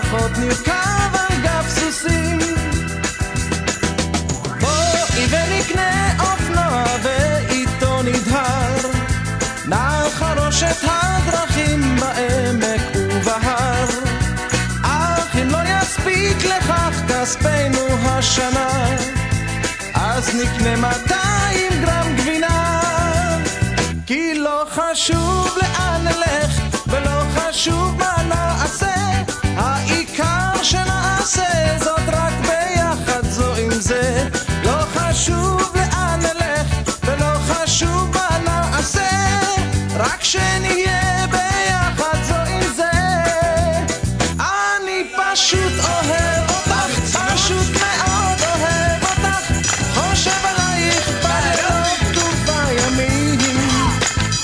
לפחות נרכב על גב סוסים. בואי ונקנה אופנוע ואיתו נדהר, נחרוש את הדרכים בעמק ובהר. אך אם לא יספיק לכך כספנו השנה, אז נקנה 200 גרם גבינה. כי לא חשוב לאן נלך ולא חשוב מה נעשה, העיקר שנעשה זאת רק ביחד זו עם זה. לא חשוב לאן נלך ולא חשוב מה נעשה, רק שנהיה ביחד זו עם זה. אני פשוט אוהב אותך, פשוט מאוד אוהב אותך, חושב עלייך בלילות ובימים.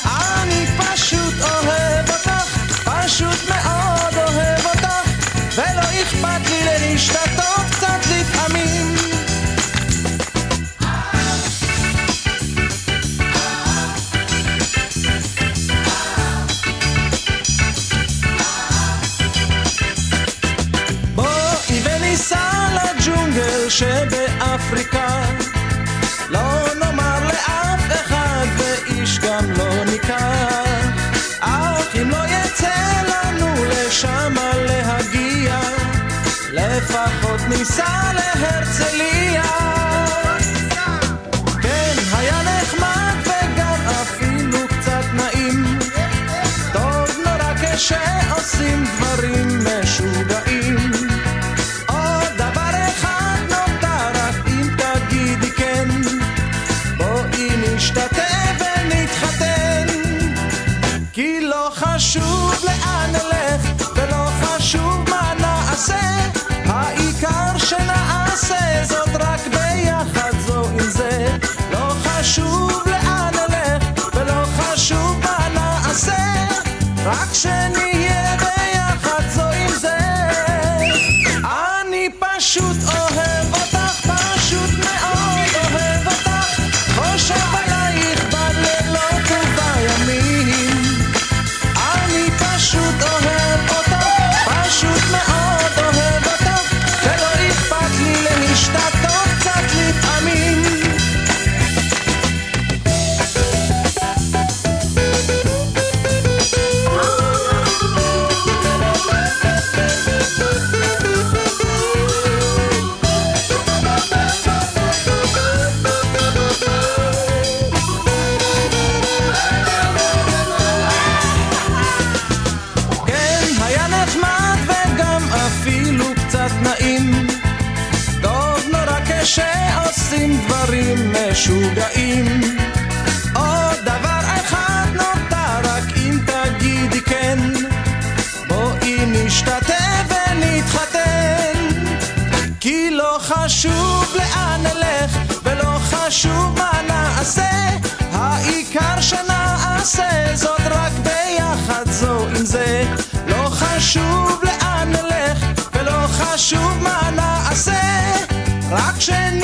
אני פשוט אוהב אותך, פשוט מאוד אוהב אותך, ולא אכפת לי להשתתות קצת לפעמים. בואי וניסע לג'ונגל שבאפריקה, לא נאמר לאף אחד ואיש גם לא ניקח. אך אם לא יצא לנו לשם להגיע, לפחות ניסע להרצליה. כן, היה נחמד וגם אפילו קצת נעים, טוב נורא כשעושים דברים משוגעים. עוד דבר אחד נותר, רק אם תגידי כן, בואי נשתתף ונתחתן. כי לא חשוב לאן נלך ולא חשוב מה נעשה, העיקר שנעשה זאת רק ביחד זו עם זה. לא חשוב לאן נלך ולא חשוב מה נעשה, רק שנהיה ביחד זו עם זה. אני פשוט אוהב אותך, פשוט מאוד אוהב אותך, חושב עלייך בלילות ובימים. אני פשוט אוהב אותך, פשוט מאוד אוהב אותך, ולא אכפת לי להשתתות קצת לפעמים. כן, היה נחמד וגם אפילו קצת נעים, טוב נורא כשעושים דברים משוגעים. עוד דבר אחד נותר, רק אם תגידי כן, בואי נשתתף ונתחתן. כי לא חשוב לאן נלך ולא חשוב מה נעשה, העיקר שנעשה זאת רק ביחד זו עם זה. לא חשוב לאן נלך ולא חשוב מה נעשה, רק שנעשה